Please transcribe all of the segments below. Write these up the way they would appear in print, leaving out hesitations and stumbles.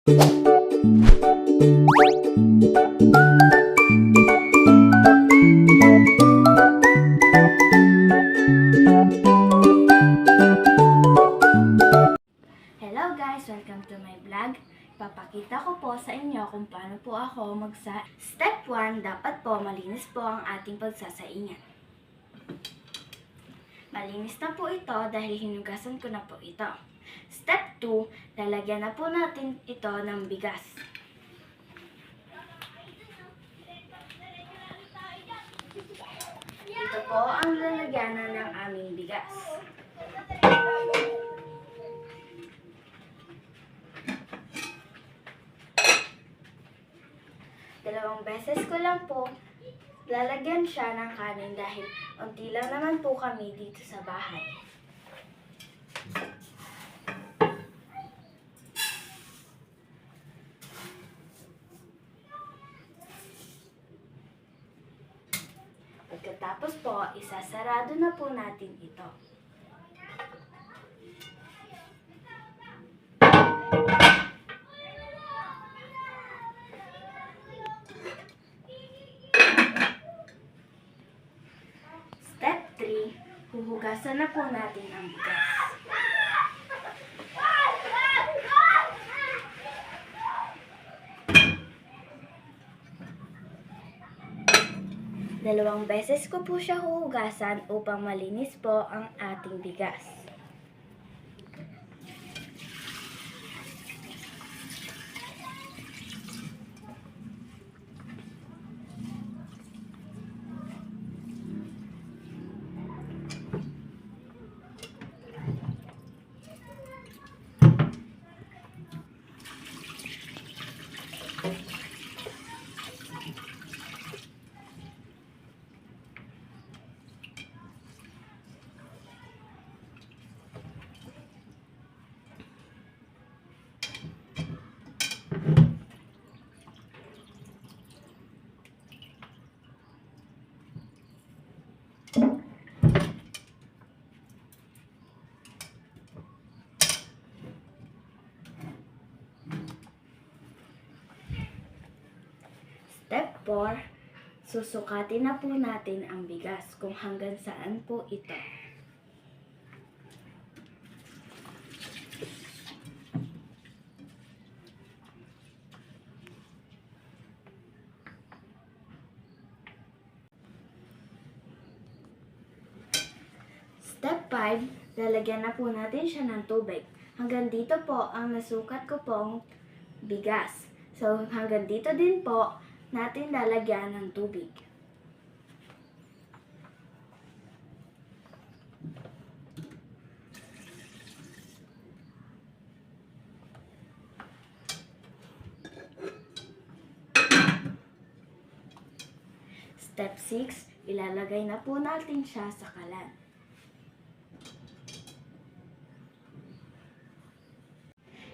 Hello guys! Welcome to my vlog. Papakita ko po sa inyo kung paano po ako Step 1, dapat po malinis po ang ating pagsasaingan. Malinis na po ito dahil hinugasan ko na po ito. Step 2, lalagyan na po natin ito ng bigas. Ito po ang lalagyanan ng aming bigas. Dalawang beses ko lang po lalagyan siya ng kanin dahil unti lang naman po kami dito sa bahay. Pagkatapos po, isasarado na po natin ito. Step 3, huhugasan na po natin ang bigas. Dalawang beses ko po siya huhugasan upang malinis po ang ating bigas. Step 4, susukatin na po natin ang bigas kung hanggang saan po ito. Step 5, lalagyan na po natin siya ng tubig. Hanggang dito po ang nasukat ko pong bigas. So hanggang dito din po natin lalagyan ng tubig. Step 6, ilalagay na po natin siya sa kalan.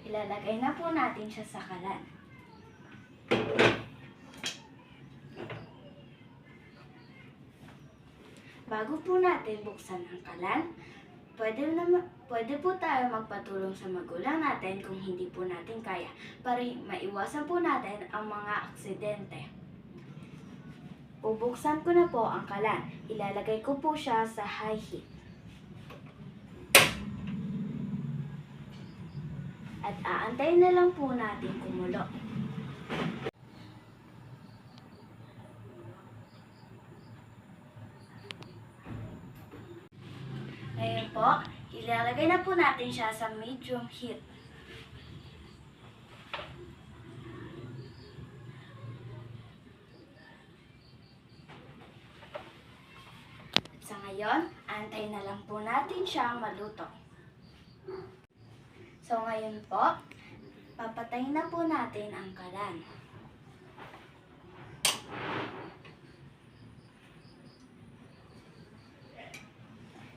Ilalagay na po natin siya sa kalan. Bago po natin buksan ang kalan, pwede po tayo magpatulong sa magulang natin kung hindi po natin kaya para maiwasan po natin ang mga aksidente. Bubuksan ko na po ang kalan. Ilalagay ko po siya sa high heat. At aantayin na lang po natin kumulo. Ngayon po, ilalagay na po natin siya sa medium heat. At sa ngayon, antayin na lang po natin siyang maluto. So ngayon po, papatayin na po natin ang kalan.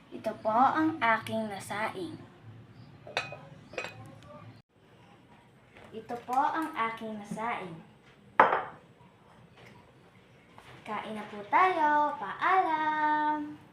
Ito po ang aking nasaing. Ito po ang aking nasaing. Kain na po tayo. Paalam!